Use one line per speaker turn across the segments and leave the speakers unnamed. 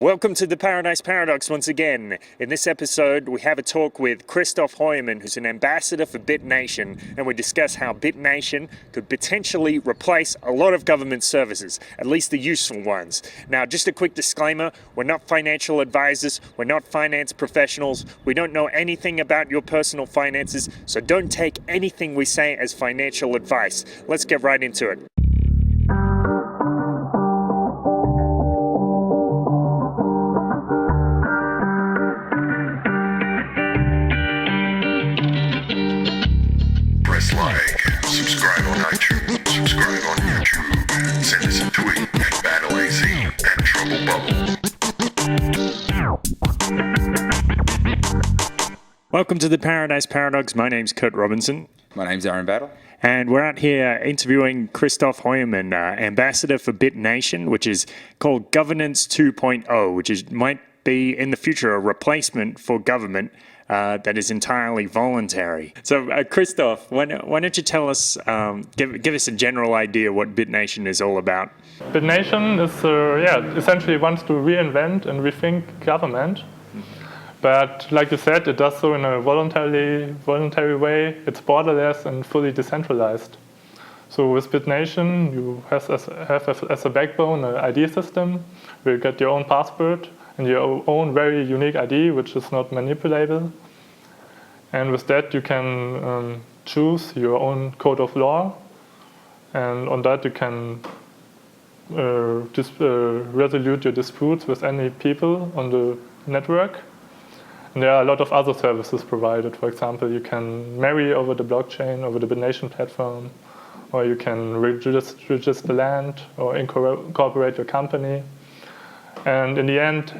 Welcome to the Paradise Paradox once again. In this episode, we have a talk with Christoph Heuermann, who's an ambassador for Bitnation, and we discuss how Bitnation could potentially replace a lot of government services, at least the useful ones. Now, just a quick disclaimer, we're not financial advisors, we're not finance professionals, we don't know anything about your personal finances, so don't take anything we say as financial advice. Let's get right into it.
Like, subscribe on iTunes, subscribe on YouTube, send us a tweet at BattleAZ and Trouble Bubble.
Welcome to the Paradise Paradox. My name's Kurt Robinson.
My name's Aaron Battle.
And we're out here interviewing Christoph Heuermann, ambassador for Bitnation, which is called Governance 2.0, which might be in the future a replacement for government that is entirely voluntary. So, Christoph, why don't you tell us, give us a general idea what Bitnation is all about?
Bitnation is, essentially wants to reinvent and rethink government. But like you said, it does so in a voluntary way. It's borderless and fully decentralized. So with Bitnation, you have as a backbone an ID system where you get your own password and your own very unique ID, which is not manipulable. And with that, you can choose your own code of law. And on that, you can resolve your disputes with any people on the network. And there are a lot of other services provided. For example, you can marry over the blockchain, over the Bitnation platform, or you can register land or incorporate your company. And in the end,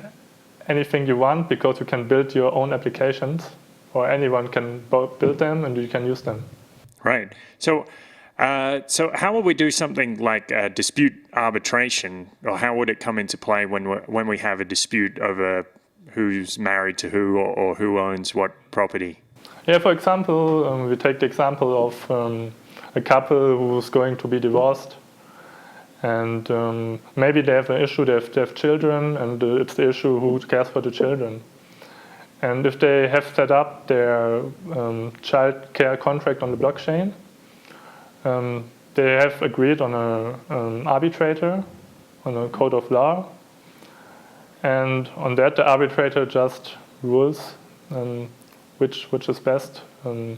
anything you want, because you can build your own applications, or anyone can build them and you can use them.
Right. So how would we do something like dispute arbitration, or how would it come into play when we have a dispute over who's married to who or who owns what property?
Yeah, for example, we take the example of a couple who's going to be divorced. And maybe they have an issue, they have children, and it's the issue who cares for the children. And if they have set up their child care contract on the blockchain, they have agreed on an arbitrator, on a code of law. And on that, the arbitrator just rules which is best for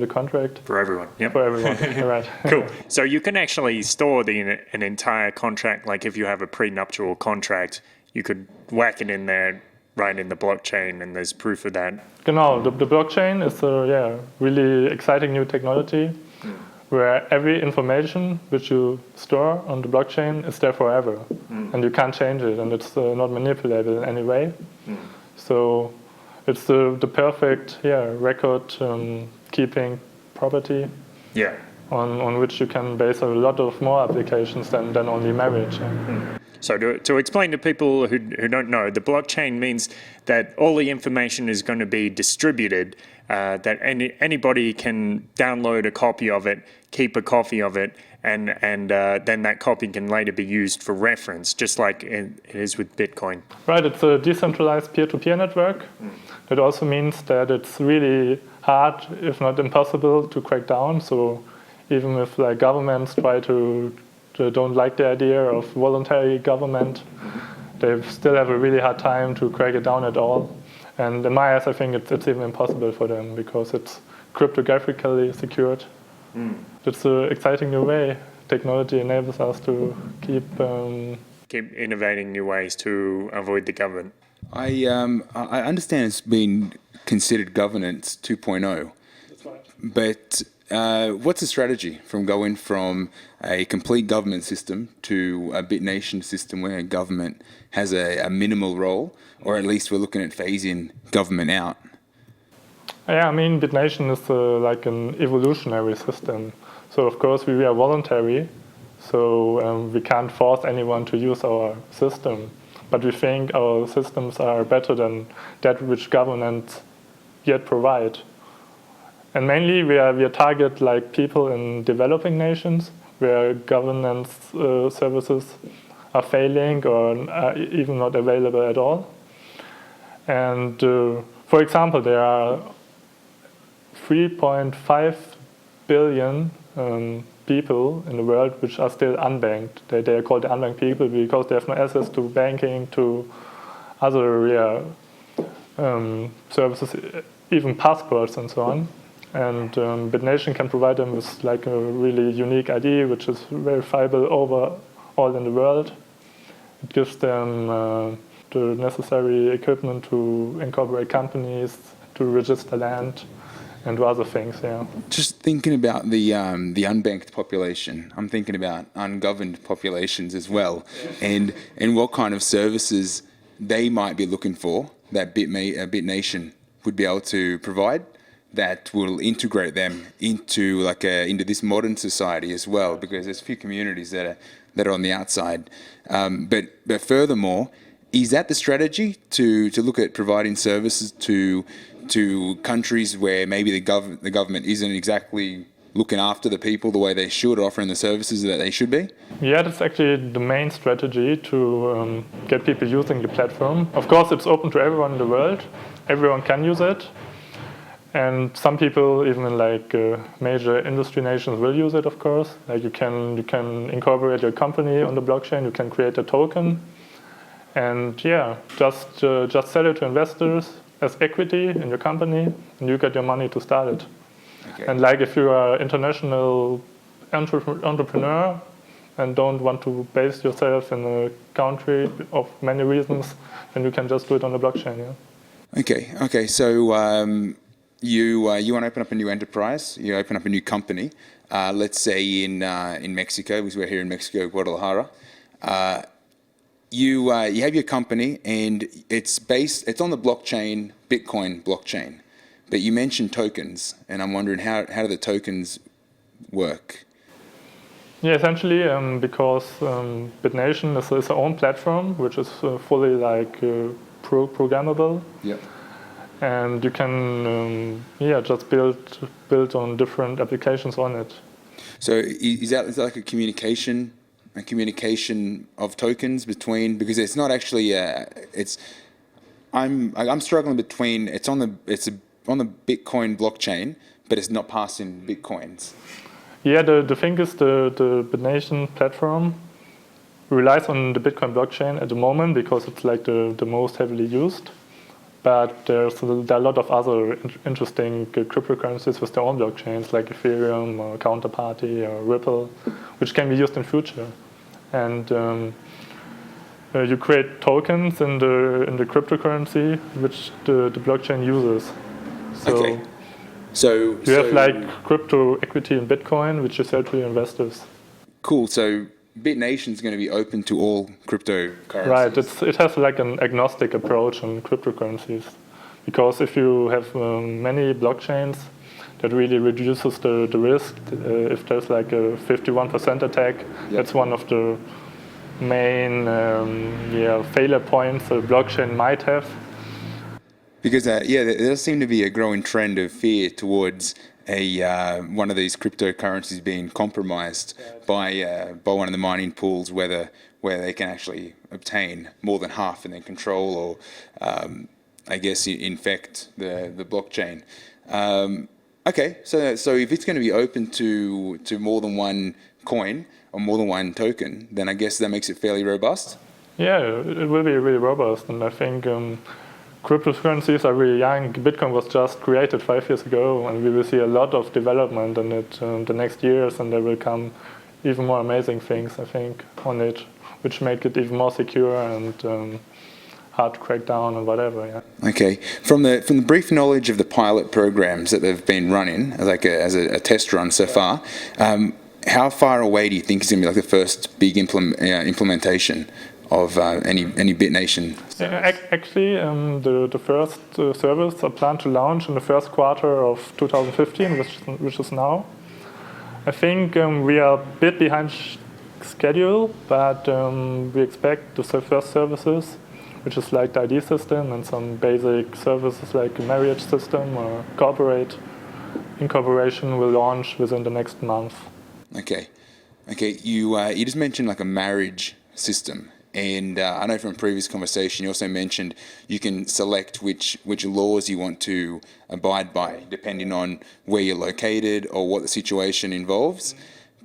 the contract.
For everyone, yep.
For everyone, right.
Cool. So you can actually store an entire contract, like if you have a prenuptial contract, you could whack it in there, right in the blockchain, and there's proof of that.
Genau, the blockchain is a really exciting new technology where every information which you store on the blockchain is there forever, and you can't change it, and it's not manipulable in any way. So it's the perfect record keeping property on which you can base a lot of more applications than only marriage.
So to explain to people who don't know, the blockchain means that all the information is going to be distributed, that anybody can download a copy of it, keep a copy of it, and then that copy can later be used for reference, just like it is with Bitcoin. Right,
it's a decentralized peer-to-peer network. It also means that it's really hard, if not impossible, to crack down. So even if governments don't like the idea of voluntary government, they still have a really hard time to crack it down at all. And in my eyes, I think it's even impossible for them because it's cryptographically secured. It's an exciting new way. Technology enables us to keep
innovating new ways to avoid the government.
I understand it's been considered governance 2.0.
That's right.
But what's the strategy from going from a complete government system to a Bitnation system where government has a minimal role, or at least we're looking at phasing government out?
Yeah, I mean, Bitnation is like an evolutionary system. So of course we are voluntary, so we can't force anyone to use our system. But we think our systems are better than that which governments yet provide. And mainly we target people in developing nations where governance services are failing or are even not available at all. And for example, there are 3.5 billion people in the world which are still unbanked. They are called the unbanked people because they have no access to banking, to other services, even passports and so on. And Bitnation can provide them with like a really unique ID, which is verifiable all in the world. It gives them the necessary equipment to incorporate companies, to register land, and do other things. Yeah.
Just thinking about the unbanked population, I'm thinking about ungoverned populations as well, and what kind of services they might be looking for that Bitnation would be able to provide that will integrate them into into this modern society as well, because there's a few communities that are on the outside. But furthermore, is that the strategy to look at providing services to countries where maybe the government isn't exactly looking after the people the way they should, offering the services that they should be?
Yeah, that's actually the main strategy to get people using the platform. Of course, it's open to everyone in the world. Everyone can use it. And some people, even in like major industry nations, will use it, of course. Like you can incorporate your company on the blockchain. You can create a token, and just sell it to investors as equity in your company, and you get your money to start it.
Okay.
And like if you are an international entrepreneur and don't want to base yourself in a country of many reasons, then you can just do it on the blockchain. Yeah.
Okay. So you want to open up a new enterprise. You open up a new company. Let's say in Mexico, because we're here in Mexico, Guadalajara. You have your company, and it's on the blockchain, Bitcoin blockchain. But you mentioned tokens, and I'm wondering how do the tokens work?
Yeah, essentially, because Bitnation is its own platform, which is fully like programmable.
Yep.
And you can just build on different applications on it.
So is that like a communication of tokens between, because it's not actually I'm struggling between it's on the Bitcoin blockchain, but it's not passing Bitcoins.
Yeah, the thing is the Bitnation platform relies on the Bitcoin blockchain at the moment because it's like the most heavily used. But there are a lot of other interesting cryptocurrencies with their own blockchains, like Ethereum or Counterparty or Ripple, which can be used in future. And you create tokens in the cryptocurrency which the blockchain uses. So
Okay. So
you have like crypto equity in Bitcoin, which you sell to your investors.
Cool. So Bitnation is going to be open to all cryptocurrencies.
Right. It has like an agnostic approach on cryptocurrencies, because if you have many blockchains, that really reduces the risk. If there's like a 51% attack, that's one of the main failure points a blockchain might have.
Because there does seem to be a growing trend of fear towards one of these cryptocurrencies being compromised by one of the mining pools, where they can actually obtain more than half in their control, or I guess infect the blockchain. Okay, so if it's going to be open to more than one coin or more than one token, then I guess that makes it fairly robust.
Yeah, it will be really robust, and I think cryptocurrencies are really young. Bitcoin was just created 5 years ago, and we will see a lot of development in it the next years, and there will come even more amazing things, I think, on it, which make it even more secure and hard to crack down and whatever. Yeah.
Okay, from the brief knowledge of the pilot programs that they've been running, like as a test run so far, how far away do you think is going to be like the first big implementation of any Bitnation?
Actually, the first service are planned to launch in the first quarter of 2015, which is now. I think we are a bit behind schedule, but we expect the first services, which is like the ID system and some basic services like a marriage system or corporate incorporation, will launch within the next month.
Okay. You just mentioned like a marriage system. And I know from a previous conversation you also mentioned you can select which laws you want to abide by depending on where you're located or what the situation involves.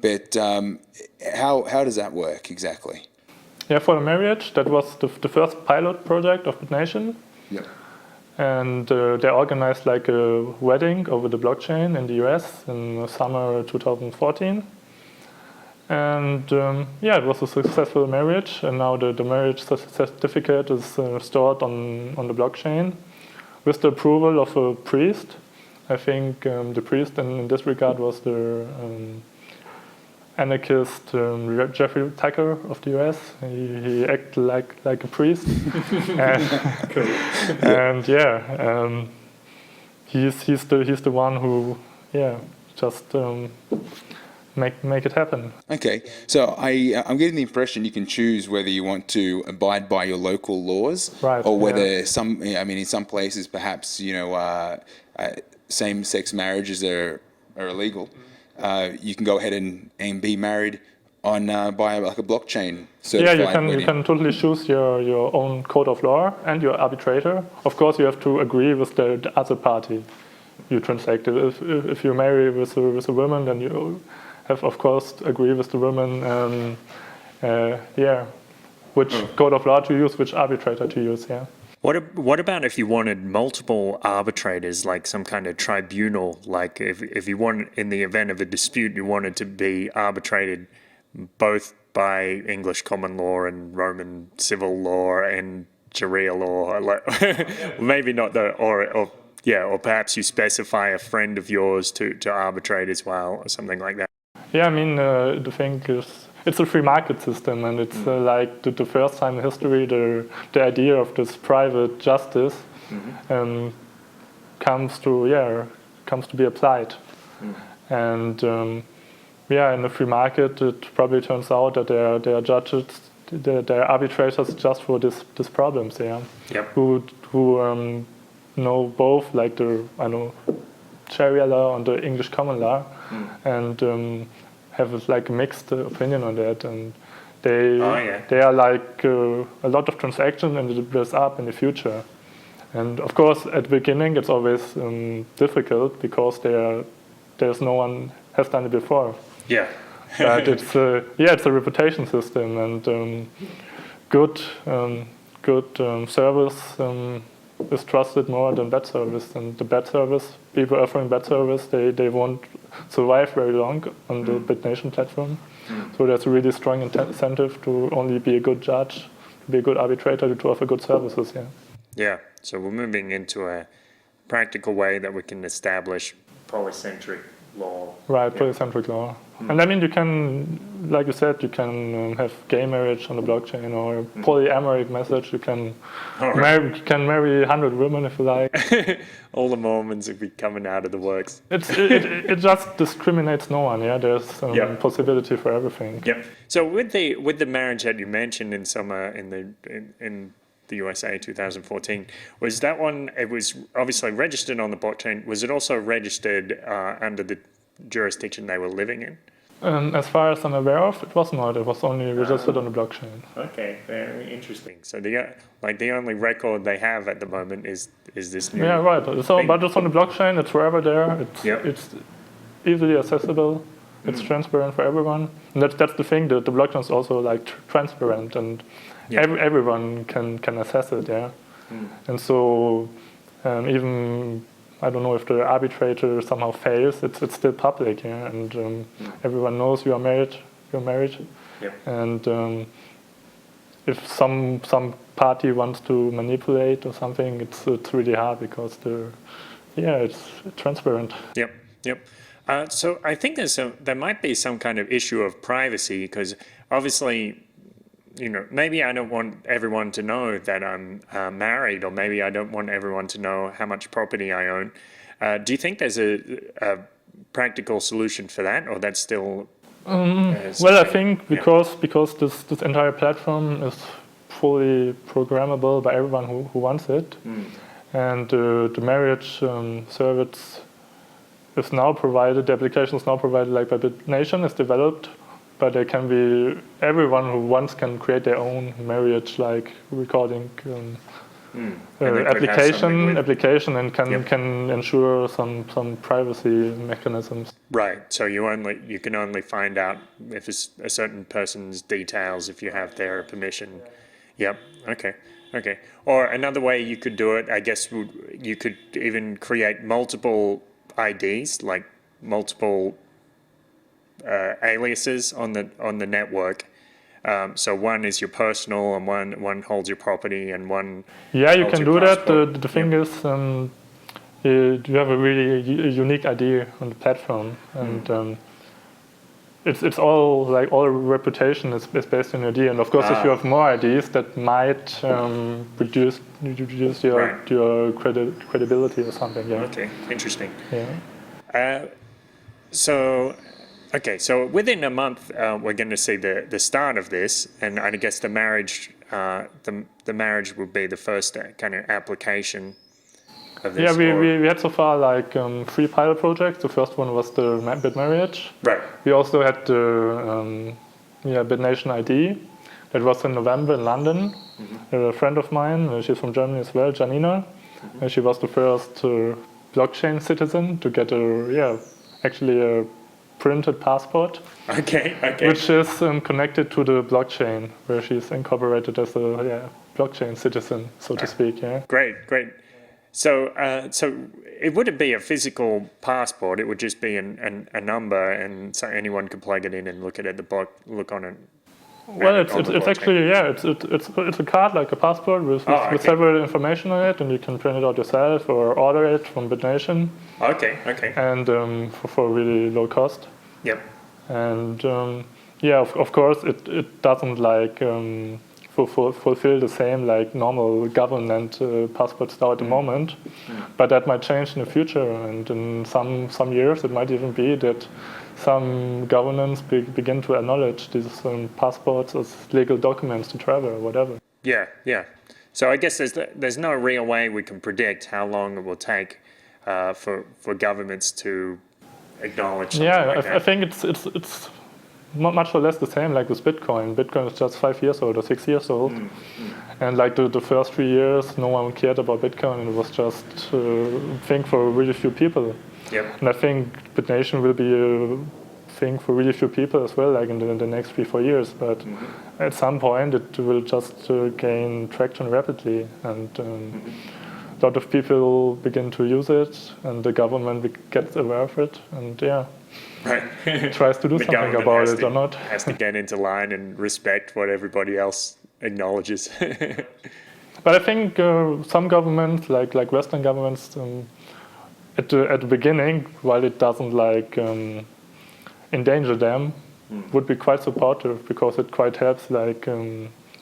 But how does that work exactly?
Yeah, for the marriage, that was the first pilot project of Bitnation.
Yep.
And they organized like a wedding over the blockchain in the US in summer 2014. And yeah, it was a successful marriage. And now the marriage certificate is stored on the blockchain with the approval of a priest. I think the priest in this regard was the anarchist Jeffrey Tucker of the US. He acted like a priest. And yeah, he's the one who just make it happen.
Okay, so I'm getting the impression you can choose whether you want to abide by your local laws,
right,
or whether in some places perhaps same-sex marriages are illegal. You can go ahead and be married on by like a blockchain certified wedding.
You can totally choose your own code of law and your arbitrator. Of course, you have to agree with the other party you transacted. If you marry with a woman, then you have, of course, to agree with the woman. Which code of law to use, which arbitrator to use. Yeah.
What about if you wanted multiple arbitrators, like some kind of tribunal? Like if you want, in the event of a dispute, you wanted to be arbitrated both by English common law and Roman civil law and Sharia law, maybe not or perhaps you specify a friend of yours to arbitrate as well, or something like that.
Yeah, I mean, the thing is, it's a free market system, and it's like the first time in history the idea of this private justice comes to be applied. And in the free market, it probably turns out that there are judges, there are arbitrators just for this problems, who know both like the Sharia law and the English common law, and have like a mixed opinion on that, and they are like a lot of transactions, and it builds up in the future. And of course, at the beginning, it's always difficult because there's no one has done it before.
Yeah.
But it's a reputation system, and good service is trusted more than bad service. And the bad service, people offering bad service, they won't survive very long on the Bitnation platform. So there's a really strong incentive to only be a good judge, to be a good arbitrator, to offer good services.
Yeah. So we're moving into a practical way that we can establish polycentric law.
Right, polycentric law. And I mean, you can, like you said, you can have gay marriage on the blockchain, or polyamorous message. You can marry 100 women if you like.
All the Mormons will be coming out of the works.
It just discriminates no one. Yeah, there's possibility for everything.
Yep. So with the marriage that you mentioned in summer in the USA 2014, was that one? It was obviously registered on the blockchain. Was it also registered under the jurisdiction they were living in?
As far as I'm aware of, it was not. It was only registered on the blockchain.
Okay, very interesting. So the only record they have at the moment is this new.
Yeah, right. So, but it's on the blockchain. It's forever there. It's easily accessible. It's transparent for everyone. And that's the thing. The blockchain is also like transparent, and everyone can access it. Yeah. And so even, I don't know if the arbitrator somehow fails, it's still public, and everyone knows you are married.
Yep.
And if some party wants to manipulate or something, it's really hard because it's transparent.
Yep. So I think there might be some kind of issue of privacy, because obviously, maybe I don't want everyone to know that I'm married, or maybe I don't want everyone to know how much property I own. Do you think there's a practical solution for that, or that's still?
Well, I think because this entire platform is fully programmable by everyone who wants it, and the marriage service is now provided. The application is now provided like by Bitnation, is developed but they can be everyone who wants can create their own marriage like recording
And they could have something with-
application and can
Yep.
can ensure some privacy mechanisms.
Right. So you can only find out if it's a certain person's details if you have their permission. Yep. Okay. Okay. Or another way you could do it, I guess, you could even create multiple IDs, like multiple aliases on the network. So one is your personal, and one holds your property, and one.
Yeah, you
holds
can
your
do that.
passport.
The thing is, you have a really unique ID on the platform, and it's all like all reputation is based on your ID. And of course, if you have more IDs, that might reduce your
Right.
your credibility or something. Yeah.
Okay. Interesting.
Yeah.
So, okay, so within a month, we're going to see the start of this, and I guess the marriage, the marriage would be the first kind of application of this.
Yeah, we had so far like 3 pilot projects. The first one was the bit marriage.
Right.
We also had the Bitnation ID. That was in November in London. A friend of mine, she's from Germany as well, Janina. And she was the first blockchain citizen to get a printed passport,
Okay.
which is connected to the blockchain, where she's incorporated as a blockchain citizen, so to speak. Yeah.
Great. So it wouldn't be a physical passport. It would just be a number, and so anyone could plug it in and look on it.
Well,
on the
it's
blockchain.
actually it's a card like a passport with
okay.
several information on it, and you can print it out yourself or order it from Bitnation,
Okay.
and for really low cost.
Yep.
And of course it doesn't like fulfill the same like normal government passports now at the moment, but that might change in the future, and in some years it might even be that some governments begin to acknowledge these passports as legal documents to travel or whatever.
Yeah. So I guess there's no real way we can predict how long it will take for governments to acknowledge something like that.
I think it's much or less the same like with Bitcoin. Bitcoin is just 5 years old or 6 years old, and like the first 3 years, no one cared about Bitcoin, and it was just a thing for really few people.
Yep.
And I think Bitnation will be a thing for really few people as well, like in the next 3-4 years. But at some point, it will just gain traction rapidly, and a lot of people begin to use it, and the government gets aware of it, and
Right.
tries to do
The
something
government
about
has
it
to-
or not.
Has to get into line and respect what everybody else acknowledges.
But I think some governments, like Western governments, at the beginning, while it doesn't like endanger them, would be quite supportive, because it quite helps like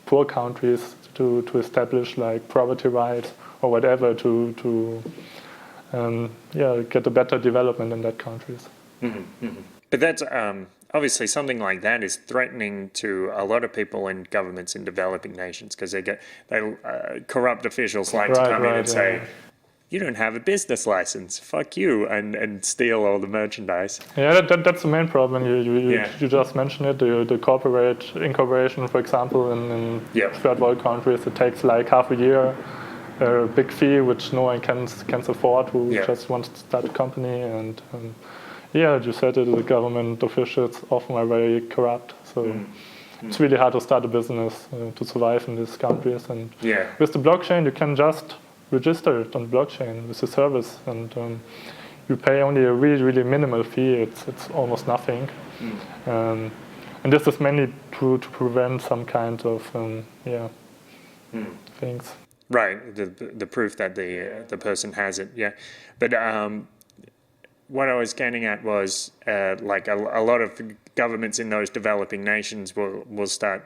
poor countries to establish like property rights or whatever to get a better development in that countries.
But that's obviously something like that is threatening to a lot of people in governments in developing nations, because corrupt officials like to
Right,
come in
right,
and say,
yeah.
you don't have a business license, fuck you, and steal all the merchandise.
Yeah, that's the main problem.
Yeah.
You just mentioned it. The corporate incorporation, for example, in
Yep.
third world countries, it takes like half a year, a big fee which no one can afford, who
Yeah.
just wants to start a company. And you said it. The government officials often are very corrupt, so it's really hard to start a business to survive in these countries. And
Yeah.
with the blockchain, you can just register it on blockchain with the service, and you pay only a really, really minimal fee. It's almost nothing, and this is mainly to prevent some kind of things.
Right, the proof that the person has it, yeah. But what I was getting at was like a lot of governments in those developing nations will start,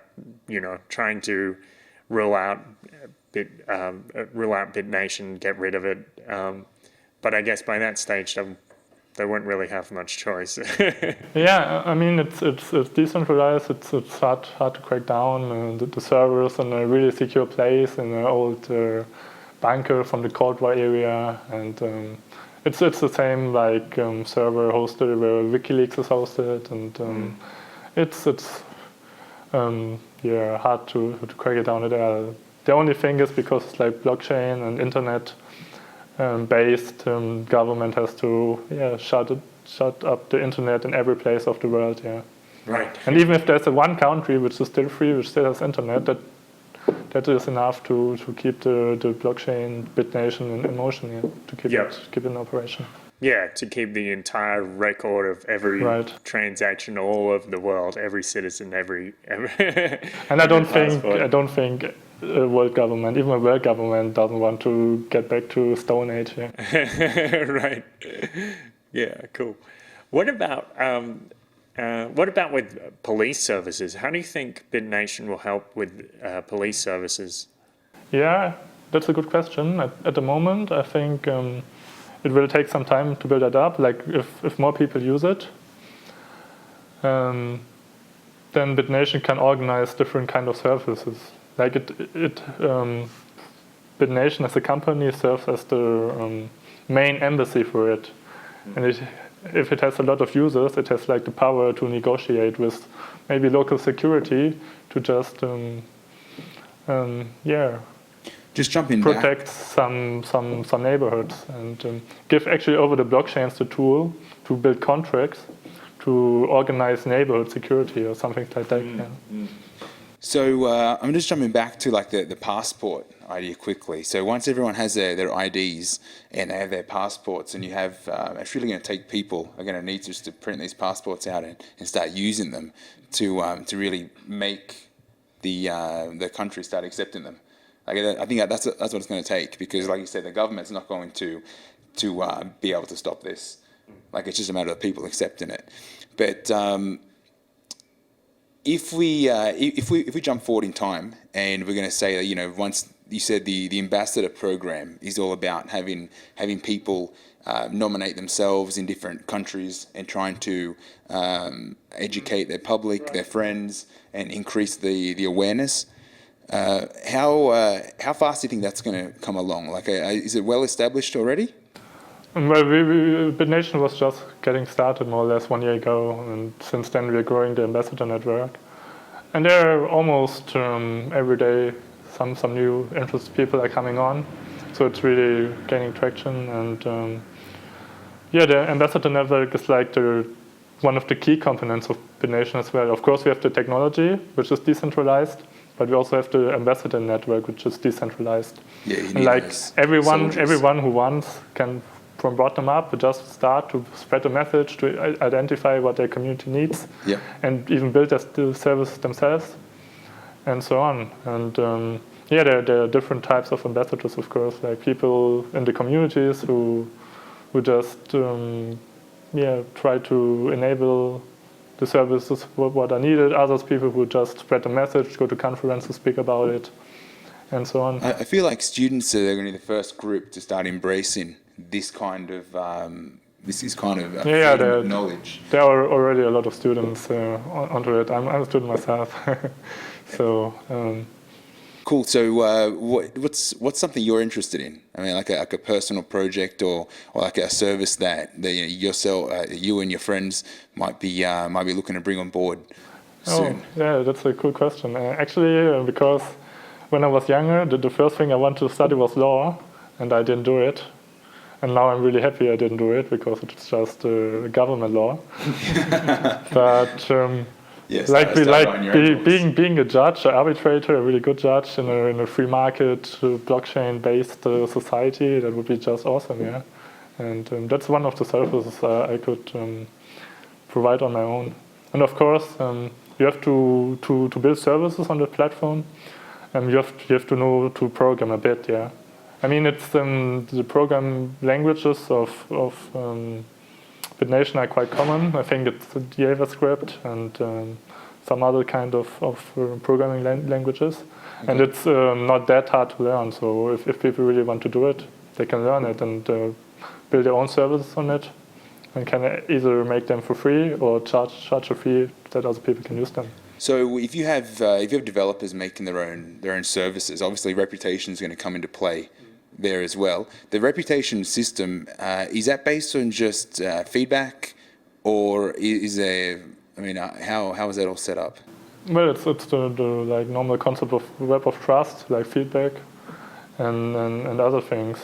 trying to rule out Bitnation, get rid of it. But I guess by that stage, they won't really have much choice.
Yeah, I mean it's decentralized. It's hard to crack down the servers in a really secure place in an old bunker from the Cold War area, and it's the same like server hosted where WikiLeaks is hosted, and hard to crack it down. The only thing is because it's like blockchain and internet based, government has to shut up the internet in every place of the world. Yeah.
Right.
And even if there's one country which is still free, which still has internet, that is enough to keep the blockchain Bitnation in motion, to keep it in operation.
Yeah, to keep the entire record of every transaction all over the world, every citizen, every
and I don't think a world government, even a world government, doesn't want to get back to Stone Age. Yeah.
Right. Yeah. Cool. What about with police services? How do you think Bitnation will help with police services?
Yeah, that's a good question. At the moment, I think it will take some time to build that up. Like if more people use it, then Bitnation can organize different kind of services. Like Bitnation as a company serves as the main embassy for it, and if it has a lot of users, it has like the power to negotiate with maybe local security to just
just jump in
protect some neighborhoods and give actually over the blockchains the tool to build contracts to organize neighborhood security or something like that. Yeah.
So I'm just jumping back to like the passport idea quickly. So once everyone has their IDs and they have their passports, and you have, it's really going to take people are going to need just to print these passports out and start using them to really make the country start accepting them. Like, I think that's what it's going to take, because like you said, the government's not going to be able to stop this. Like, it's just a matter of people accepting it. But if we jump forward in time and we're going to say that, you know, once you said the ambassador program is all about having people nominate themselves in different countries and trying to educate their public, their friends, and increase the awareness. How fast do you think that's going to come along? Like, is it well established already?
Well, Bitnation was just getting started more or less 1 year ago, and since then we're growing the ambassador network. And there are almost every day some new interested people are coming on, so it's really gaining traction. And the ambassador network is like one of the key components of Bitnation as well. Of course, we have the technology, which is decentralized, but we also have the ambassador network, which is decentralized.
Yeah, you
and
need
like
those
everyone
soldiers.
who wants can, from bottom up, just start to spread a message, to identify what their community needs, and even build the services themselves, and so on. And there are different types of ambassadors, of course, like people in the communities who just try to enable the services what are needed. Others people who just spread the message, go to conferences, speak about it, and so on.
I feel like students are going to be the first group to start embracing this kind of freedom of knowledge.
There are already a lot of students onto it. I'm a student myself, so.
Cool. So, what's something you're interested in? I mean, like a personal project or like a service that you and your friends might be looking to bring on board soon.
Oh, yeah, that's a cool question. Actually, because when I was younger, the first thing I wanted to study was law, and I didn't do it. And now I'm really happy I didn't do it, because it's just government law. But
yes,
being a judge, an arbitrator, a really good judge in a free market, blockchain-based society, that would be just awesome, yeah. And that's one of the services I could provide on my own. And of course, you have to build services on the platform, and you have to know to program a bit, yeah. I mean, it's the program languages of Bitnation are quite common. I think it's JavaScript and some other kind of programming languages. Okay. And it's not that hard to learn. So if people really want to do it, they can learn it and build their own services on it, and can either make them for free or charge a fee that other people can use them.
So if you have developers making their own services, obviously reputation is going to come into play there as well. The reputation system, is that based on just feedback, or is there I mean, how is that all set up?
Well, it's the like normal concept of web of trust, like feedback, and other things.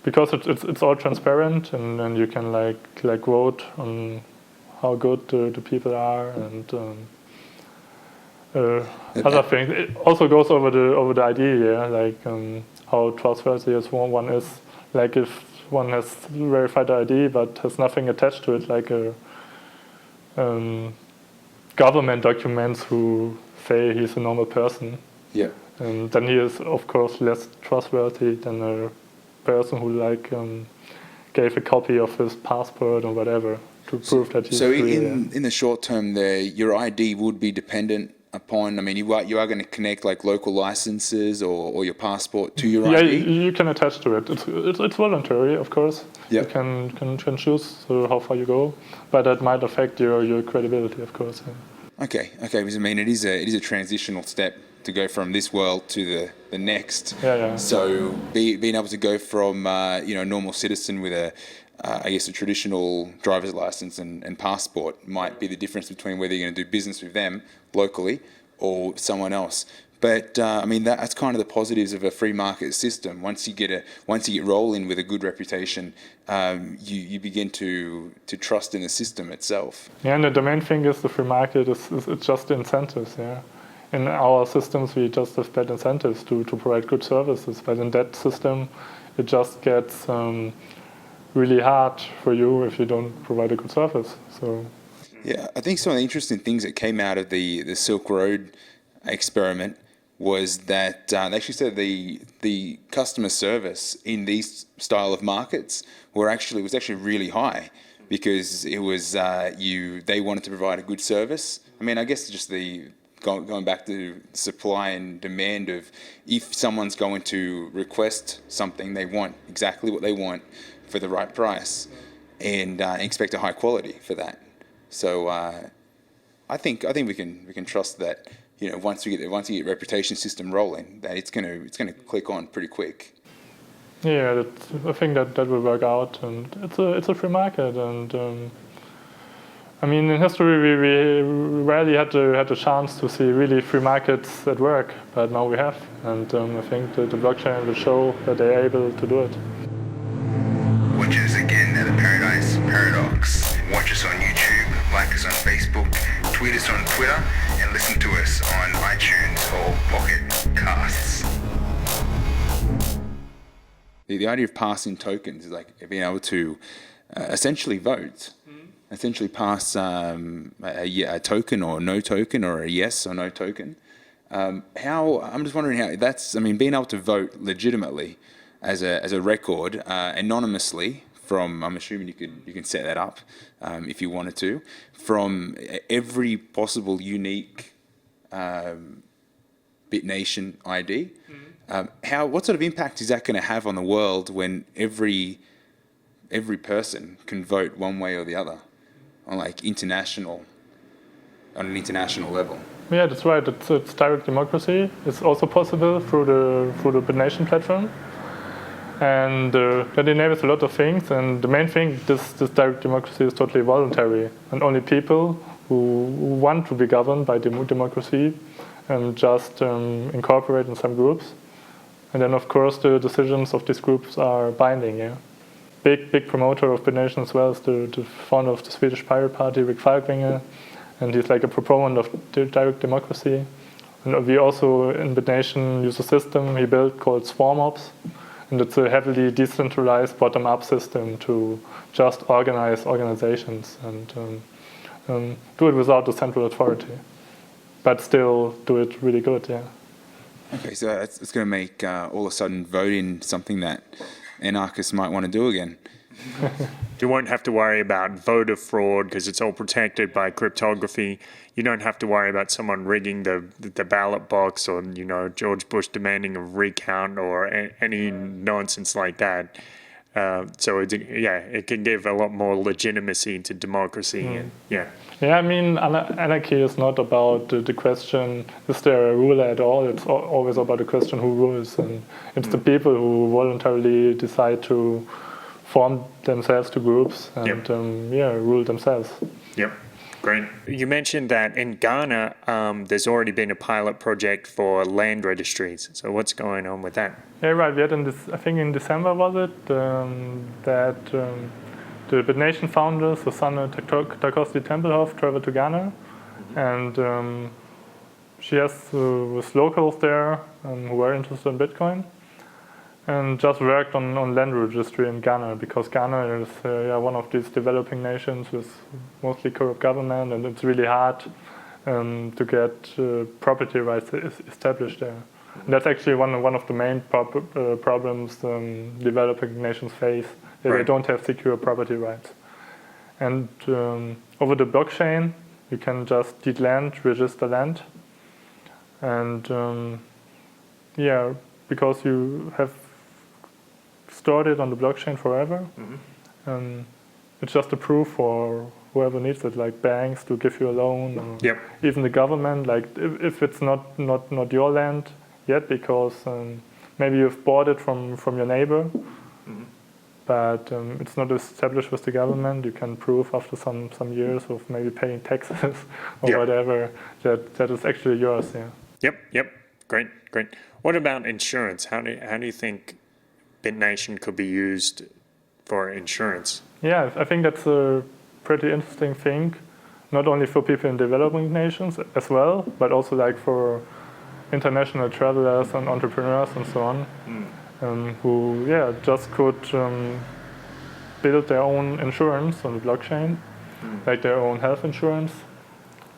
Because it's all transparent, and you can like vote on how good the people are, and other things. It also goes over the idea, yeah, like how trustworthy one is. Like if one has verified ID but has nothing attached to it, like a government documents who say he's a normal person,
Yeah.
and then he is of course less trustworthy than a person who gave a copy of his passport or whatever to prove that he's
So
real.
in the short term there, your ID would be dependent upon, I mean, you are going to connect like local licenses or your passport to your
Yeah,
ID?
you can attach to it. It's voluntary, of course.
Yep.
You can choose how far you go, but that might affect your credibility, of course. Yeah.
Okay, because I mean, it is a transitional step to go from this world to the next.
Yeah.
So being able to go from a normal citizen with a traditional driver's license and passport might be the difference between whether you're going to do business with them locally or someone else. But I mean, that's kind of the positives of a free market system. Once you get rolling with a good reputation, you begin to trust in the system itself.
Yeah, and the main thing is the free market is it's just the incentives. Yeah, in our systems we just have bad incentives to provide good services, but in that system it just gets really hard for you if you don't provide a good service. So
yeah, I think some of the interesting things that came out of the Silk Road experiment was that they actually said the customer service in these style of markets was actually really high, because it was they wanted to provide a good service. I mean, I guess just going back to supply and demand of, if someone's going to request something, they want exactly what they want for the right price, and expect a high quality for that. So I think we can trust that. Once you get reputation system rolling, that it's gonna click on pretty quick.
yeah, I think that will work out, and it's a free market, and I mean, in history we rarely had the chance to see really free markets at work, but now we have, and I think the blockchain will show that they're able to do it.
Watch us again at the Paradise Paradox. Watch us on YouTube, like us on Facebook, tweet us on Twitter, and listen to us on iTunes or Pocket Casts.
The idea of passing tokens is like being able to essentially vote, essentially pass a token or no token, or a yes or no token. I'm just wondering how that's. I mean, being able to vote legitimately as a record, anonymously from. I'm assuming you can set that up if you wanted to, from every possible unique Bitnation ID. What sort of impact is that going to have on the world when every person can vote one way or the other on an international level?
Yeah, that's right. It's direct democracy. It's also possible through the Bitnation platform, and that enables a lot of things. And the main thing, this direct democracy is totally voluntary, and only people who want to be governed by democracy just incorporate in some groups. And then, of course, the decisions of these groups are binding. Yeah, big promoter of Bitnation as well is the founder of the Swedish Pirate Party, Rick Falkvinge, and he's like a proponent of direct democracy. And we also in Bitnation use a system he built called Swarm Ops, and it's a heavily decentralized bottom-up system to just organize organizations and do it without the central authority, but still do it really good. Yeah.
Okay, so it's going to make all of a sudden voting something that anarchists might want to do again.
You won't have to worry about voter fraud because it's all protected by cryptography. You don't have to worry about someone rigging the ballot box, or George Bush demanding a recount or any nonsense like that. So it can give a lot more legitimacy to democracy. And, yeah.
Yeah, I mean, anarchy is not about the question, is there a ruler at all? It's always about the question, who rules? And it's the people who voluntarily decide to form themselves to groups and rule themselves.
Yep. Great. You mentioned that in Ghana, there's already been a pilot project for land registries. So what's going on with that?
Yeah, right. We had I think in December was it, that the Bitnation founders, Susanne Takosti Tempelhoff, traveled to Ghana, and she has with locals there who were interested in Bitcoin, and just worked on land registry in Ghana, because Ghana is one of these developing nations with mostly corrupt government, and it's really hard to get property rights established there. And that's actually one of the main problems developing nations face. They don't have secure property rights. And over the blockchain, you can just deed land, register land, and because you have stored it on the blockchain forever, it's just a proof for whoever needs it, like banks to give you a loan, or even the government. Like if it's not your land yet, because maybe you've bought it from your neighbor, but it's not established with the government, you can prove after some years of maybe paying taxes or whatever that is actually yours.
Yep. Great. What about insurance? How do you think Bitnation could be used for insurance?
Yeah, I think that's a pretty interesting thing, not only for people in developing nations as well, but also like for international travelers and entrepreneurs and so on, who just could build their own insurance on the blockchain, like their own health insurance,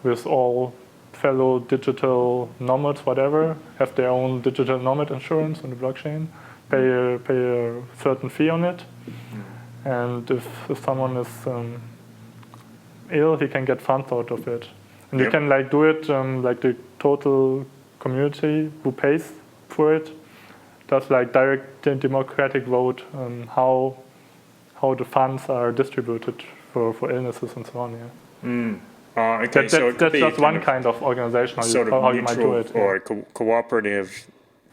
with all fellow digital nomads, whatever, have their own digital nomad insurance on the blockchain, pay a certain fee on it, and if someone is ill, he can get funds out of it. And you can like do it like the total community who pays for it does like direct democratic vote how the funds are distributed for illnesses and so on.
Okay,
that's just one kind of organization, how you might do it.
Or cooperative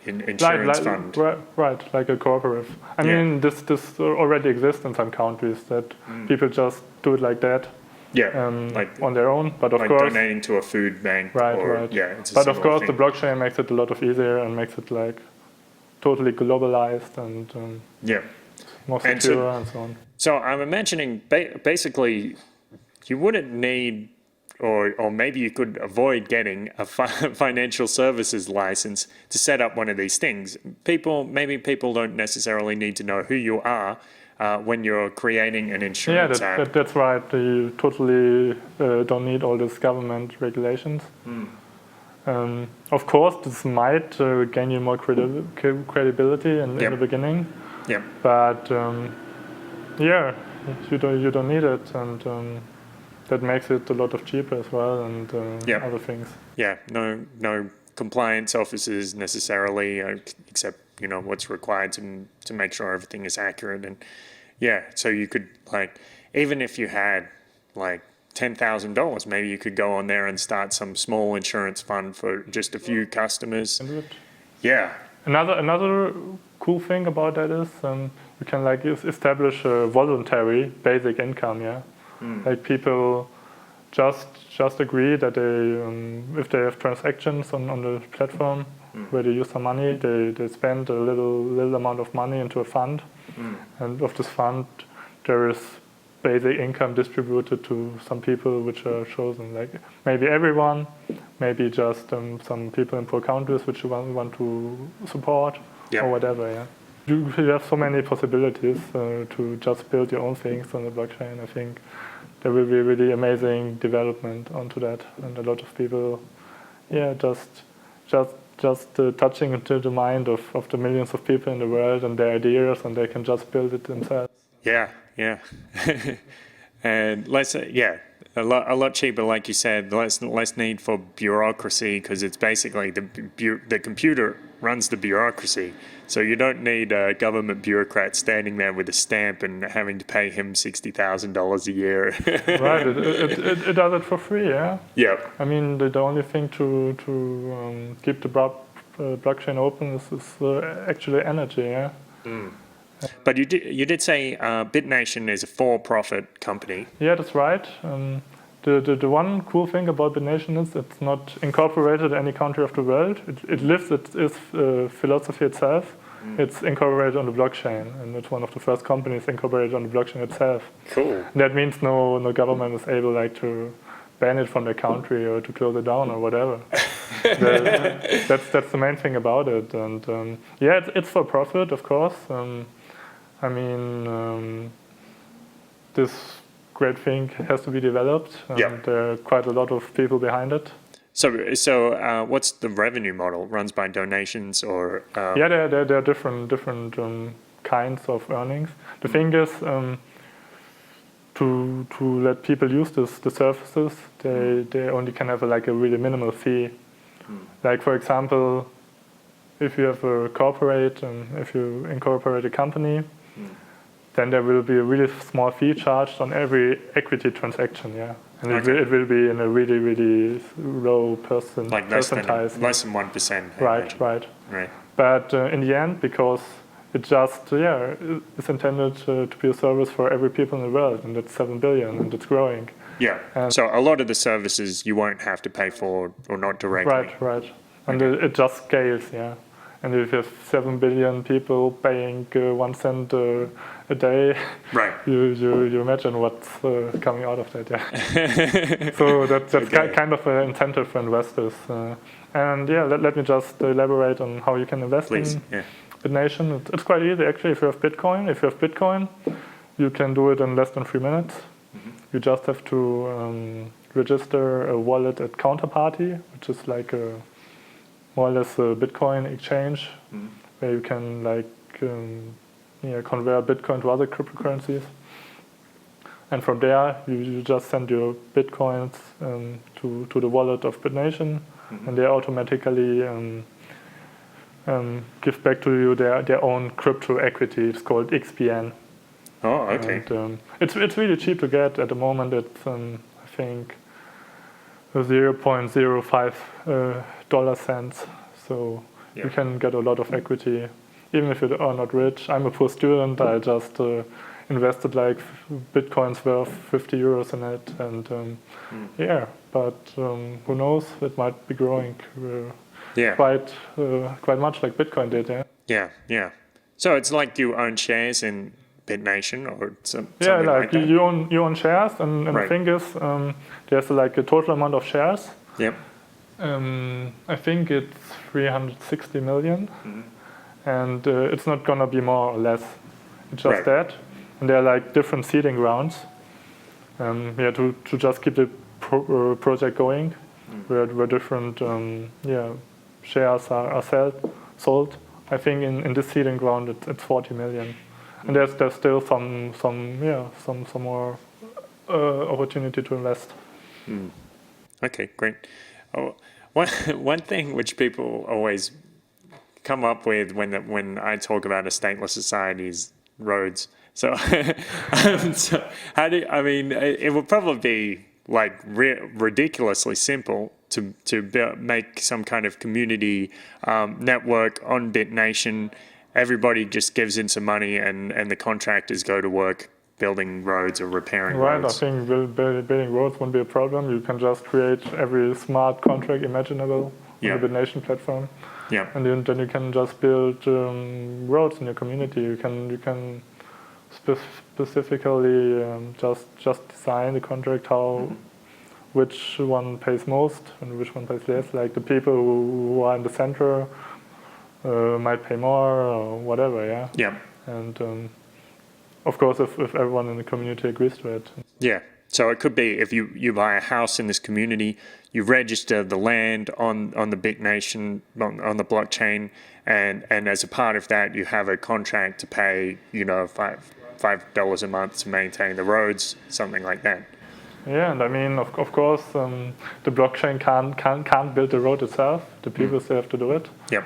insurance fund.
Right, like a cooperative. I mean, this already exists in some countries, that people just do it like that.
Like
on their own, but of
like
course
donating to a food bank.
Right.
It's a
but of course,
thing.
the blockchain makes it a lot of easier and makes it like totally globalized and more secure and so on.
So I'm imagining basically you wouldn't need, or maybe you could avoid getting a financial services license to set up one of these things. Maybe people don't necessarily need to know who you are when you're creating an insurance app.
That's right. You totally don't need all these government regulations. Of course, this might gain you more credibility in the beginning. But you don't need it, and that makes it a lot of cheaper as well, and other things.
No compliance officers necessarily, except what's required to make sure everything is accurate. And so you could, like, even if you had like $10,000, maybe you could go on there and start some small insurance fund for just a few customers.
Another cool thing about that is you can like establish a voluntary basic income. Like people just agree that they if they have transactions on the platform where they use some money, they spend a little amount of money into a fund, and of this fund there is basic income distributed to some people which are chosen, like maybe everyone, maybe just some people in poor countries which you want to support or whatever. You have so many possibilities to just build your own things on the blockchain. I think there will be really amazing development onto that, and a lot of people, just touching into the mind of the millions of people in the world and their ideas, and they can just build it themselves.
And a lot cheaper, like you said. Less need for bureaucracy, because it's basically the computer runs the bureaucracy. So you don't need a government bureaucrat standing there with a stamp and having to pay him $60,000 a year.
Right, it does it for free, I mean, the only thing to keep the blockchain open is actually energy,
But you did say Bitnation is a for-profit company.
Yeah, that's right. The one cool thing about Bitnation is it's not incorporated in any country of the world. It lives its philosophy itself. It's incorporated on the blockchain, and it's one of the first companies incorporated on the blockchain itself.
Cool.
That means no government is able like to ban it from their country or to close it down or whatever. That's the main thing about it. And yeah, it's for profit, of course. I mean, this great thing has to be developed, and there are quite a lot of people behind it.
So what's the revenue model? Runs by donations or?
Yeah, there are different kinds of earnings. The thing is, to let people use the services, they only can have a really minimal fee. Like for example, if you have a corporate and if you incorporate a company, then there will be a really small fee charged on every equity transaction. Yeah. And it will be in a really, really low percentage.
Like less than 1%.
Right. But in the end, because it just is intended to be a service for every people in the world, and it's 7 billion, and it's growing.
Yeah. And so a lot of the services you won't have to pay for or not directly.
Right. And it just scales. Yeah. And if you have 7 billion people paying 1 cent a day,
right?
You imagine what's coming out of that, yeah. So that's kind of an incentive for investors. And yeah, let me just elaborate on how you can invest in Bitnation. It's quite easy actually. If you have Bitcoin, you can do it in less than 3 minutes. You just have to register a wallet at Counterparty, which is like more or less a Bitcoin exchange, where you can convert Bitcoin to other cryptocurrencies. And from there, you just send your Bitcoins to the wallet of Bitnation, and they automatically give back to you their own crypto equity. It's called XPN.
Oh, okay.
And it's really cheap to get. At the moment, it's I think 0.05 dollar cents. So you can get a lot of equity, even if you are not rich. I'm a poor student. I just invested like Bitcoins worth 50 euros in it, and but who knows? It might be growing quite much like Bitcoin did.
Yeah. So it's like you own shares in Bitnation or something
like
that?
you own shares, and the thing is, there's like a total amount of shares.
Yep.
I think it's 360 million, and it's not gonna be more or less. It's just that, and there are like different seeding rounds. To just keep the project going, where different shares are sold. I think in this seeding round it's 40 million, and there's still some more opportunity to invest.
Okay, great. Oh, one thing which people always come up with when I talk about a stateless society is roads. So, so it would probably be like ridiculously simple to make some kind of community network on Bitnation. Everybody just gives in some money, and the contractors go to work building roads or repairing roads.
I think building roads won't be a problem. You can just create every smart contract imaginable on the Bitnation platform.
Yeah.
And then you can just build roads in your community. You can specifically just design the contract which one pays most and which one pays less. Like the people who are in the center might pay more or whatever. Yeah. And of course, if everyone in the community agrees to it.
Yeah. So it could be if you buy a house in this community, you register the land on the Bitnation, on the blockchain, and as a part of that, you have a contract to pay, $5 a month to maintain the roads, something like that.
Yeah, and I mean, of course, the blockchain can't build the road itself. The people still have to do it.
Yep.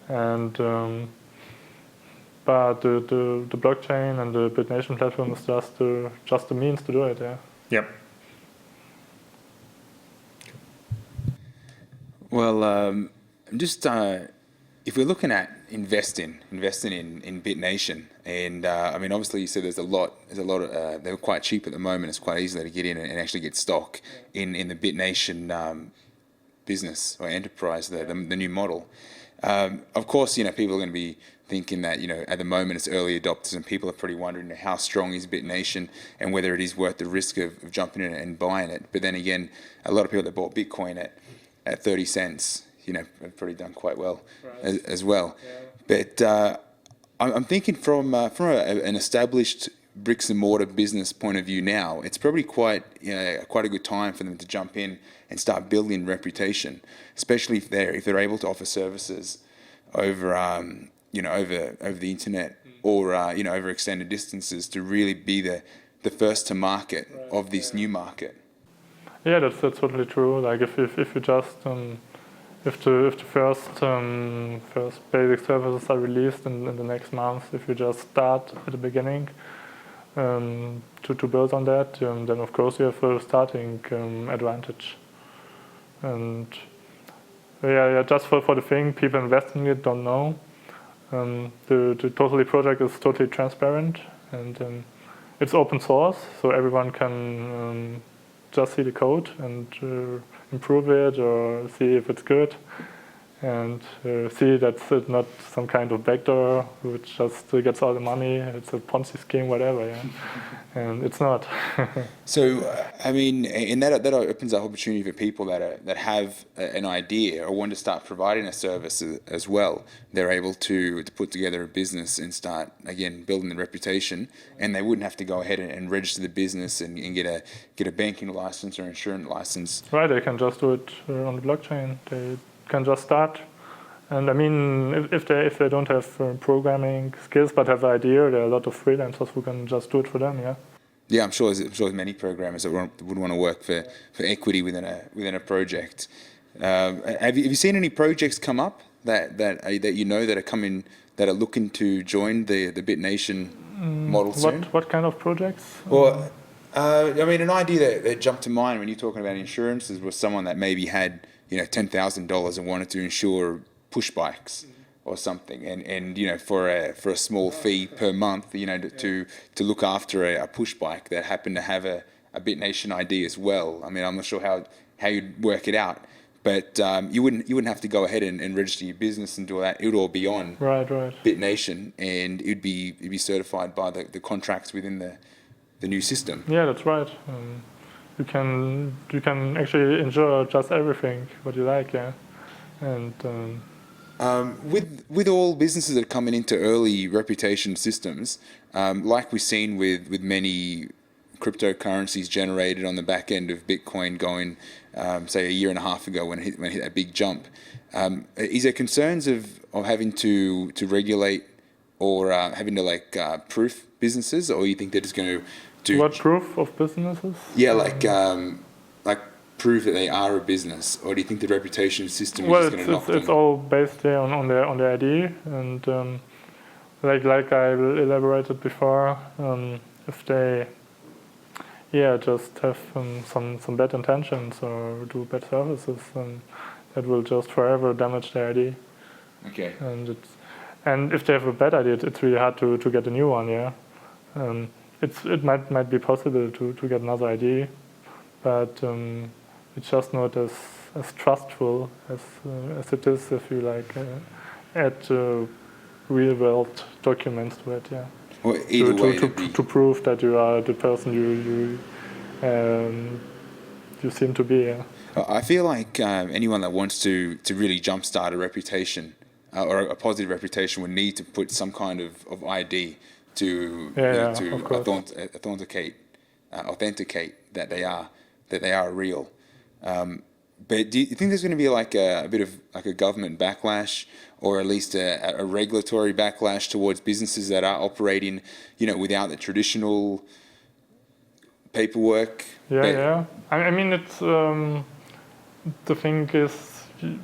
And but the blockchain and the Bitnation platform is just the means to do it. Yeah.
Yep.
Well, just if we're looking at investing in Bitnation, and I mean, obviously you said there's a lot of, they're quite cheap at the moment. It's quite easy to get in and actually get stock in the Bitnation business or enterprise, the new model. Of course, people are going to be thinking that, at the moment it's early adopters and people are pretty wondering how strong is Bitnation and whether it is worth the risk of jumping in and buying it. But then again, a lot of people that bought Bitcoin at 30 cents, have probably done quite well as well. Yeah. But I'm thinking from an established bricks and mortar business point of view now, it's probably quite a good time for them to jump in and start building reputation, especially if they're able to offer services over over the internet or over extended distances to really be the first to market of this new market.
Yeah, that's totally true. Like if you just if the first basic services are released in the next month, if you just start at the beginning to build on that, then of course you have a starting advantage. And just for the thing, people investing in it don't know. The Totally project is totally transparent and it's open source, so everyone can just see the code and improve it or see if it's good and see that it's not some kind of backdoor which just gets all the money. It's a Ponzi scheme, whatever, yeah. And it's not.
So, I mean, and that opens up opportunity for people that have an idea or want to start providing a service as well. They're able to put together a business and start, again, building the reputation, and they wouldn't have to go ahead and register the business and get a banking license or insurance license.
Right, they can just do it on the blockchain. They can just start. And I mean, if they don't have programming skills but have an idea, there are a lot of freelancers who can just do it for them. Yeah.
Yeah, I'm sure there's many programmers that would want to work for equity within a project. Have you seen any projects come up that are coming, that are looking to join the Bitnation model soon?
What kind of projects?
Well, I mean, an idea that jumped to mind when you're talking about insurances was someone that maybe had $10,000 and wanted to insure push bikes or something, and for a small fee per month, to look after a push bike that happened to have a Bitnation ID as well. I mean, I'm not sure how you'd work it out, but you wouldn't have to go ahead and register your business and do all that. It would all be on Bitnation, and it'd be certified by the contracts within the new system.
Yeah, that's right. You can actually insure just everything what you like, yeah, and.
With all businesses that are coming into early reputation systems, like we've seen with many cryptocurrencies generated on the back end of Bitcoin going, say, a year and a half ago when it hit that big jump, is there concerns of having to regulate or having to proof businesses, or you think they're just going to do
what proof of businesses?
Yeah, like prove that they are a business, or do you think the reputation system is just going to knock them?
It's all based on the ID, and like I elaborated before, if they just have some bad intentions or do bad services, that will just forever damage their ID.
Okay.
And if they have a bad ID, it's really hard to get a new one. Yeah. It might be possible to get another ID, but it's just not as trustful as it is if you add real world documents to it. Yeah.
Well, either way,
to prove that you are the person you seem to be. Yeah.
I feel like anyone that wants to really jumpstart a reputation or a positive reputation would need to put some kind of ID to authenticate that they are real. But do you think there's going to be a bit of a government backlash, or at least a regulatory backlash towards businesses that are operating, without the traditional paperwork?
Yeah. I mean, it's the thing is, it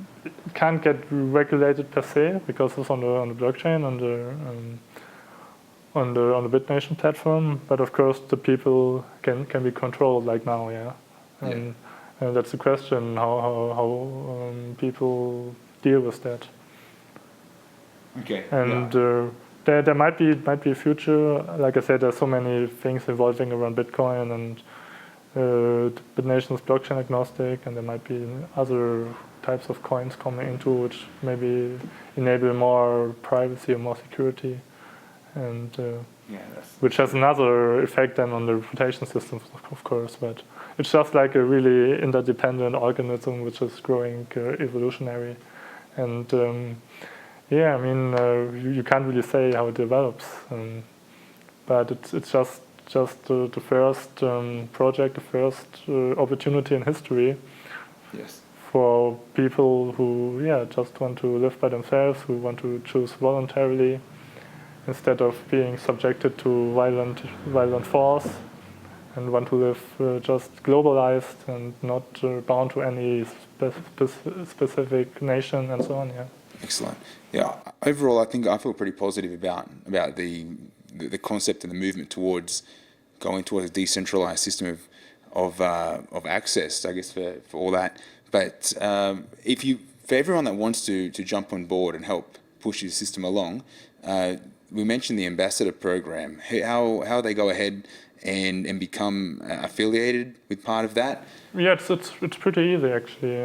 can't get regulated per se because it's on the blockchain, on the Bitnation platform. But of course, the people can be controlled like now. Yeah. And that's the question, how people deal with that.
Okay.
And there might be a future. Like I said, there's so many things evolving around Bitcoin, and Bitnation is blockchain agnostic, and there might be other types of coins coming into which maybe enable more privacy or more security, and which has another effect then on the reputation systems, of course. But it's just like a really interdependent organism which is growing evolutionary, and I mean you can't really say how it develops, but it's just the first project, the first opportunity in history.
Yes.
For people who just want to live by themselves, who want to choose voluntarily instead of being subjected to violent force, and want to live just globalized and not bound to any specific nation and so on. Yeah.
Excellent. Yeah. Overall, I think I feel pretty positive about the concept and the movement towards going towards a decentralized system of access, I guess, for all that. But for everyone that wants to jump on board and help push the system along, we mentioned the ambassador program. How they go ahead and become affiliated with part of that?
Yeah, it's pretty easy actually.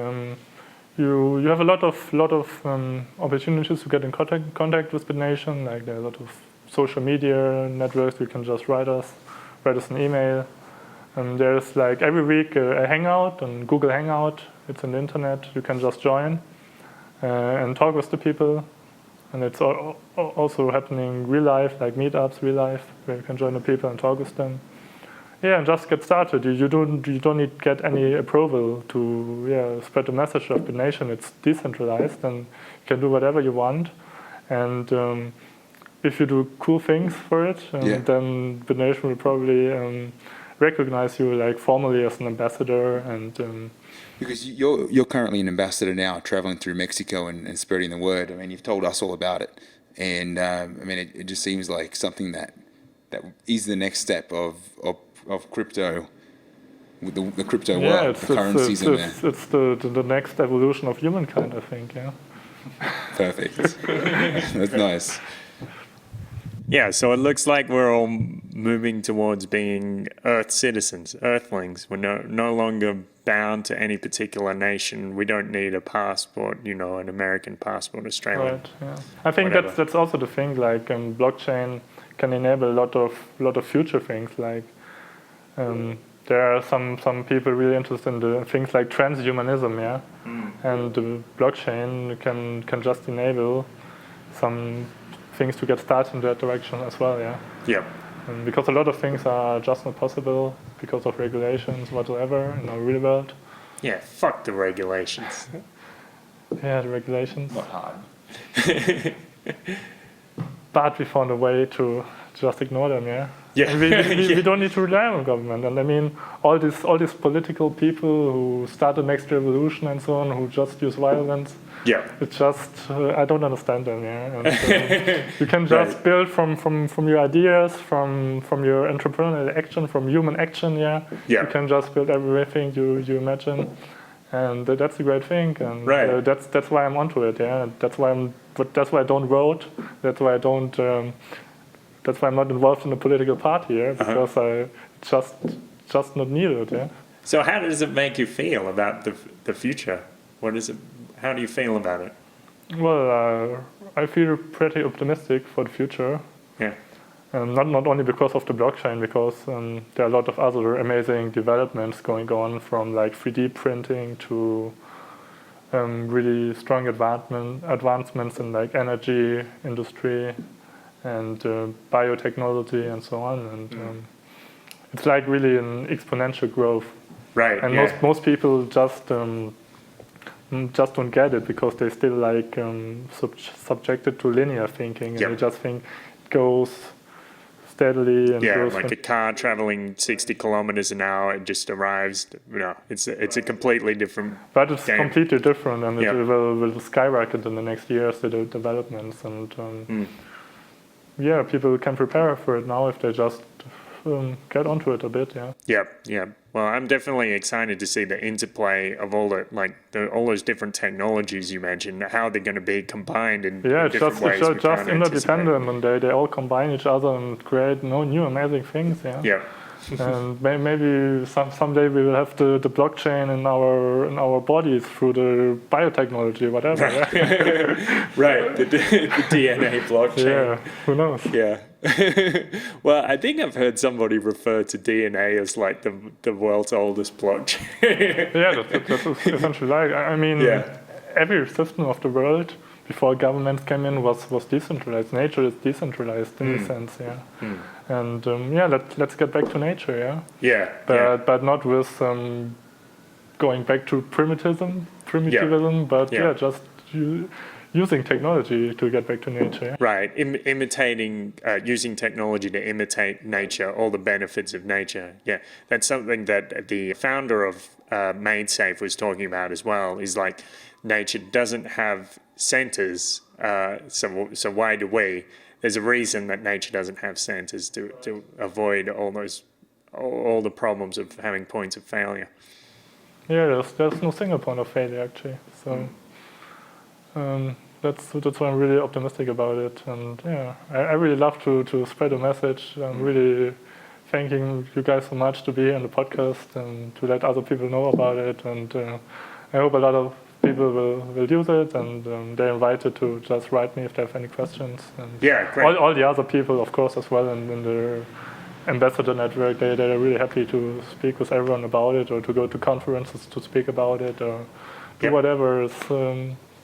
You have a lot of opportunities to get in contact with Bitnation. Like there are a lot of social media networks. You can just write us an email. There's like every week a hangout on Google Hangout. It's on the internet. You can just join and talk with the people. And it's also happening real life, like meetups, real life, where you can join the people and talk with them. Yeah, and just get started. You don't need to get any approval to spread the message of Bitnation. It's decentralized, and you can do whatever you want. And if you do cool things for it, then Bitnation will probably recognize you like formally as an ambassador. And
because you're currently an ambassador now, traveling through Mexico and spreading the word. I mean, you've told us all about it, and I mean, it just seems like something that is the next step of crypto, with the crypto world, the currencies in there.
It's the next evolution of humankind, I think. Yeah.
Perfect. That's nice.
Yeah, so it looks like we're all moving towards being Earth citizens, Earthlings. We're no longer bound to any particular nation. We don't need a passport, an American passport, Australian.
Right. Yeah. I think that's also the thing. Like blockchain can enable a lot of future things. Like there are some people really interested in the things like transhumanism. Yeah, and the blockchain can just enable some things to get started in that direction as well,
Yeah.
And because a lot of things are just not possible because of regulations whatsoever in our real world.
Yeah, fuck the regulations.
Yeah, the regulations.
Not hard.
But we found a way to just ignore them, yeah.
Yeah.
We don't need to rely on government. And I mean, all these political people who start the next revolution and so on, who just use violence.
Yeah.
It's just I don't understand them. Yeah, and, you can just build from your ideas, from your entrepreneurial action, from human action. Yeah. You can just build everything you imagine, and that's a great thing. And that's why I'm onto it. Yeah. That's why I don't vote. That's why I don't. That's why I'm not involved in a political party. Yeah, because I just not needed. Yeah.
So how does it make you feel about the future? What is it? How do you feel about it?
Well, I feel pretty optimistic for the future.
Yeah.
Not only because of the blockchain, because there are a lot of other amazing developments going on, from like 3D printing to really strong advancements in like energy industry and biotechnology and so on. And it's like really an exponential growth.
Right.
And most people just don't get it because they still like subjected to linear thinking, and they just think it goes steadily and goes
like a car traveling 60 kilometers an hour, it just arrives. It's a completely different.
But it's
game.
Completely different, and it will skyrocket in the next years, the developments, and people can prepare for it now if they just get onto it a bit. Yeah.
Yeah. Well, I'm definitely excited to see the interplay of all all those different technologies you mentioned, how they're going to be combined in different ways.
It's just interdependent, and they all combine each other and create new amazing things. Yeah.
Yeah.
And maybe someday we will have the blockchain in our bodies through the biotechnology, whatever.
Right, the DNA blockchain.
Yeah, who knows?
Yeah. Well, I think I've heard somebody refer to DNA as like the world's oldest blockchain.
Yeah, that's essentially right. I mean, every system of the world before governments came in was decentralized. Nature is decentralized in a sense, And let's get back to nature, but not with going back to primitivism, but just using technology to get back to nature. Yeah?
Right, using technology to imitate nature, all the benefits of nature. Yeah, that's something that the founder of MadeSafe was talking about as well, is like nature doesn't have centers, so why do we? There's a reason that nature doesn't have centers to avoid all the problems of having points of failure.
Yeah, there's no single point of failure actually. So that's why I'm really optimistic about it. And I really love to spread a message. I'm really thanking you guys so much to be here on the podcast and to let other people know about it. And I hope a lot of people will use it, and they're invited to just write me if they have any questions. And
great.
All the other people, of course, as well, in the ambassador network, they're really happy to speak with everyone about it, or to go to conferences to speak about it, or do whatever is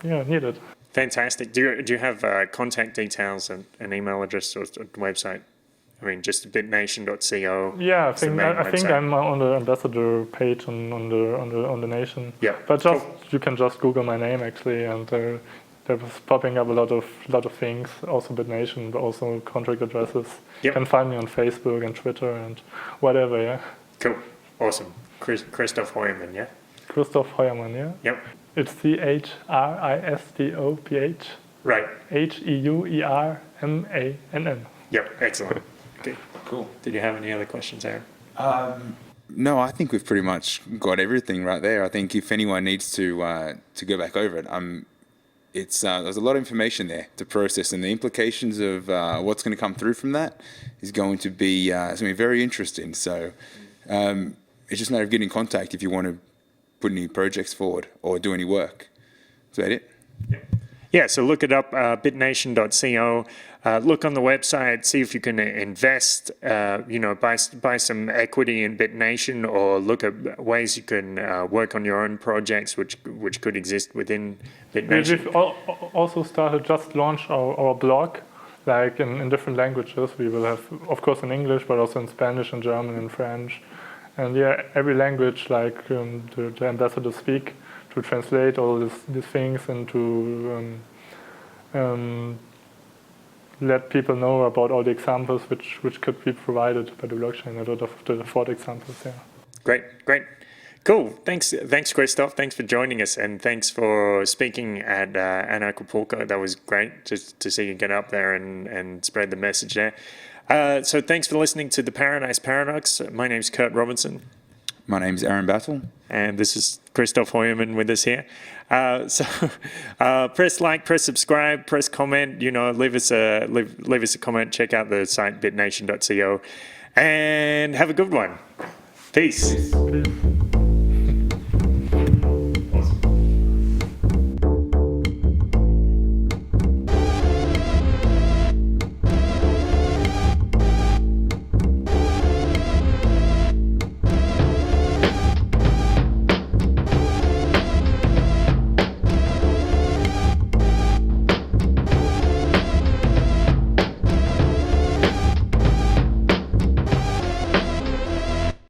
needed.
Fantastic. Do you have contact details and an email address or a website? I mean, just bitnation.co.
Yeah, I think I'm on the ambassador page on the nation.
Yeah.
But you can just Google my name actually, and there was popping up a lot of things. Also Bitnation, but also contract addresses.
Yep.
You can find me on Facebook and Twitter and whatever. Yeah.
Cool. Awesome. Christoph Heuermann. Yeah.
Christoph Heuermann. Yeah.
Yep.
It's CHRISTOPH.
Right.
HEUERMANN.
Yep. Excellent. Okay.
Cool.
Did you have any other questions, Aaron?
No, I think we've pretty much got everything right there. I think if anyone needs to go back over it, there's a lot of information there to process, and the implications of what's going to come through from that is going to be very interesting. So it's just a matter of getting in contact if you want to put any projects forward or do any work. Is that it?
Yeah, so look it up, bitnation.co. Look on the website, see if you can invest, buy some equity in Bitnation, or look at ways you can work on your own projects which could exist within Bitnation.
We've also launched our blog, like in different languages. We will have, of course, in English, but also in Spanish and German and French. And every language, like the ambassadors speak, to translate all these things and to let people know about all the examples which could be provided by the blockchain, a lot of the thought examples. Yeah.
Great. Cool. Thanks, Christoph. Thanks for joining us, and thanks for speaking at Anarcho-Polka. That was great just to see you get up there and spread the message there. So thanks for listening to the Paradise Paradox. My name's Kurt Robinson.
My name's Aaron Battle.
And this is Christoph Heuermann with us here. Press like, press subscribe, press comment. Leave us a comment. Check out the site bitnation.co, and have a good one. Peace.
Peace.